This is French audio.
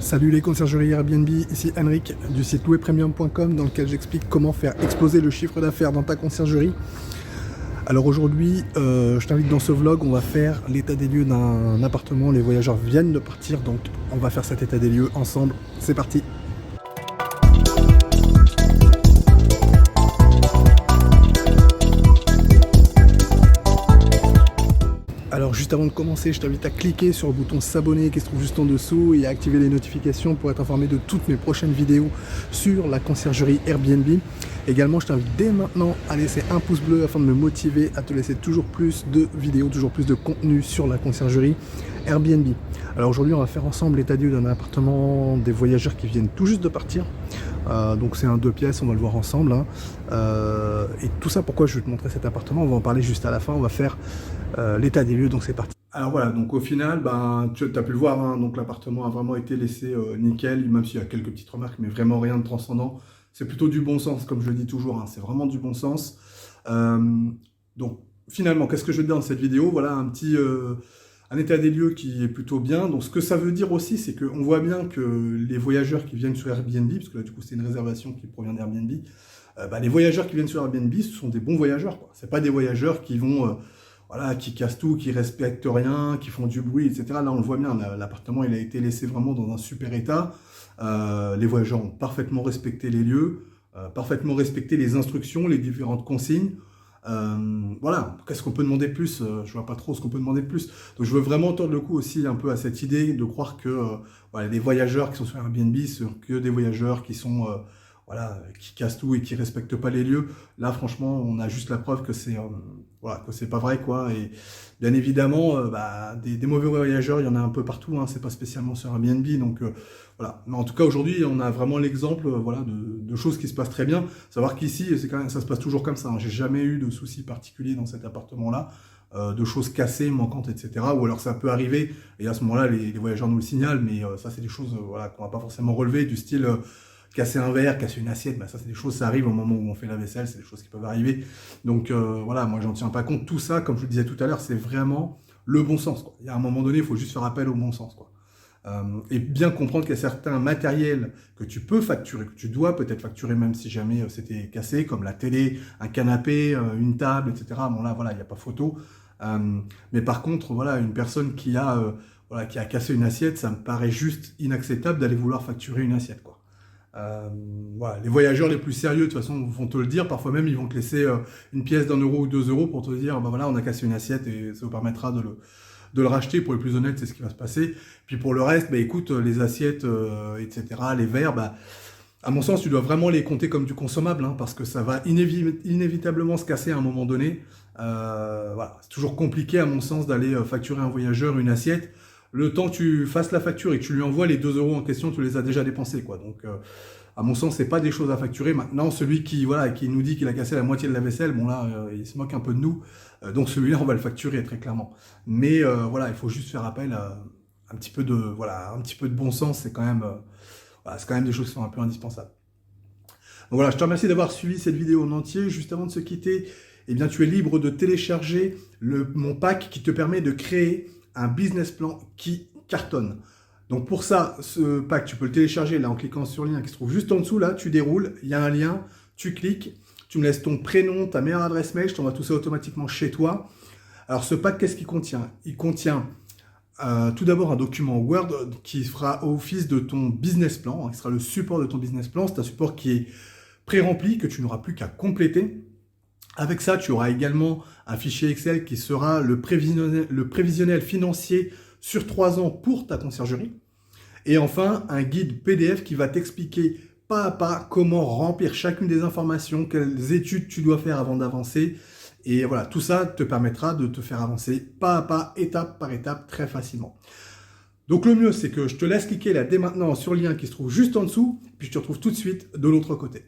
Salut les conciergeries Airbnb, ici Henrik du site louerpremium.com dans lequel j'explique comment faire exploser le chiffre d'affaires dans ta conciergerie. Alors aujourd'hui, je t'invite dans ce vlog, on va faire l'état des lieux d'un appartement. Les voyageurs viennent de partir, donc on va faire cet état des lieux ensemble. C'est parti! Alors juste avant de commencer, je t'invite à cliquer sur le bouton s'abonner qui se trouve juste en dessous et à activer les notifications pour être informé de toutes mes prochaines vidéos sur la conciergerie Airbnb. Également, je t'invite dès maintenant à laisser un pouce bleu afin de me motiver à te laisser toujours plus de vidéos, toujours plus de contenu sur la conciergerie Airbnb. Alors aujourd'hui, on va faire ensemble l'état des lieux d'un appartement des voyageurs qui viennent tout juste de partir. Donc c'est un 2 pièces, on va le voir ensemble. Et tout ça, pourquoi je vais te montrer cet appartement, on va en parler juste à la fin. On va faire l'état des lieux, donc c'est parti. Alors voilà, donc au final, tu as pu le voir, hein, donc l'appartement a vraiment été laissé nickel, même s'il y a quelques petites remarques, mais vraiment rien de transcendant. C'est plutôt du bon sens, comme je le dis toujours, hein, c'est vraiment du bon sens. Donc finalement, qu'est-ce que je vais te dire dans cette vidéo? Voilà un état des lieux qui est plutôt bien. Donc ce que ça veut dire aussi, c'est qu'on voit bien que les voyageurs qui viennent sur Airbnb, parce que là du coup c'est une réservation qui provient d'Airbnb, les voyageurs qui viennent sur Airbnb, ce sont des bons voyageurs, quoi. C'est pas des voyageurs qui vont... voilà, qui cassent tout, qui respectent rien, qui font du bruit, etc. Là, on le voit bien, l'appartement, il a été laissé vraiment dans un super état. Les voyageurs ont parfaitement respecté les lieux, parfaitement respecté les instructions, les différentes consignes. Voilà, qu'est-ce qu'on peut demander de plus? Je vois pas trop ce qu'on peut demander de plus. Donc, je veux vraiment tordre le cou aussi un peu à cette idée de croire que voilà, les voyageurs qui sont sur Airbnb, ce sont que des voyageurs qui sont... voilà, qui cassent tout et qui respectent pas les lieux. Là, franchement, on a juste la preuve que c'est voilà, que c'est pas vrai, quoi. Et bien évidemment, des mauvais voyageurs, il y en a un peu partout, hein, c'est pas spécialement sur Airbnb. Donc voilà. Mais en tout cas, aujourd'hui, on a vraiment l'exemple, voilà, de choses qui se passent très bien. Savoir qu'ici, c'est quand même, ça se passe toujours comme ça, hein. J'ai jamais eu de soucis particuliers dans cet appartement-là. De choses cassées, manquantes, etc. Ou alors ça peut arriver, et à ce moment-là, les voyageurs nous le signalent, mais ça, c'est des choses voilà, qu'on va pas forcément relever, du style... casser un verre, casser une assiette, ça c'est des choses, ça arrive au moment où on fait la vaisselle, c'est des choses qui peuvent arriver. Donc voilà, moi j'en tiens pas compte. Tout ça, comme je le disais tout à l'heure, c'est vraiment le bon sens, quoi. Il y a un moment donné, il faut juste faire appel au bon sens, quoi. Et bien comprendre qu'il y a certains matériels que tu peux facturer, que tu dois peut-être facturer même si jamais c'était cassé, comme la télé, un canapé, une table, etc. Bon là, voilà, il n'y a pas photo. Mais par contre, voilà, une personne voilà, qui a cassé une assiette, ça me paraît juste inacceptable d'aller vouloir facturer une assiette, quoi. Voilà, les voyageurs les plus sérieux de toute façon vont te le dire, parfois même ils vont te laisser une pièce d'1 euro ou 2 euros pour te dire voilà, on a cassé une assiette et ça vous permettra de le racheter. Pour les plus honnêtes, c'est ce qui va se passer. Puis pour le reste, écoute, les assiettes, etc., les verres, à mon sens, tu dois vraiment les compter comme du consommable, hein, parce que ça va inévitablement se casser à un moment donné. Voilà, c'est toujours compliqué à mon sens d'aller facturer à un voyageur une assiette. Le temps que tu fasses la facture et que tu lui envoies les 2 euros en question, tu les as déjà dépensés, quoi. Donc, à mon sens, c'est pas des choses à facturer. Maintenant, celui qui nous dit qu'il a cassé la moitié de la vaisselle, bon là, il se moque un peu de nous. Donc celui-là, on va le facturer très clairement. Mais voilà, il faut juste faire appel à un petit peu de bon sens. C'est quand même, voilà, c'est quand même des choses qui sont un peu indispensables. Donc voilà, je te remercie d'avoir suivi cette vidéo en entier. Juste avant de se quitter, eh bien, tu es libre de télécharger mon pack qui te permet de créer un business plan qui cartonne. Donc pour ça, ce pack, tu peux le télécharger là en cliquant sur le lien qui se trouve juste en dessous. Là, tu déroules, il y a un lien, tu cliques, tu me laisses ton prénom, ta meilleure adresse mail, je t'envoie tout ça automatiquement chez toi. Alors ce pack, qu'est-ce qu'il contient? Il contient tout d'abord un document Word qui fera office de ton business plan, hein, qui sera le support de ton business plan. C'est un support qui est pré-rempli, que tu n'auras plus qu'à compléter. Avec ça, tu auras également un fichier Excel qui sera le prévisionnel financier sur 3 ans pour ta conciergerie. Et enfin, un guide PDF qui va t'expliquer pas à pas comment remplir chacune des informations, quelles études tu dois faire avant d'avancer. Et voilà, tout ça te permettra de te faire avancer pas à pas, étape par étape, très facilement. Donc le mieux, c'est que je te laisse cliquer là dès maintenant sur le lien qui se trouve juste en dessous, puis je te retrouve tout de suite de l'autre côté.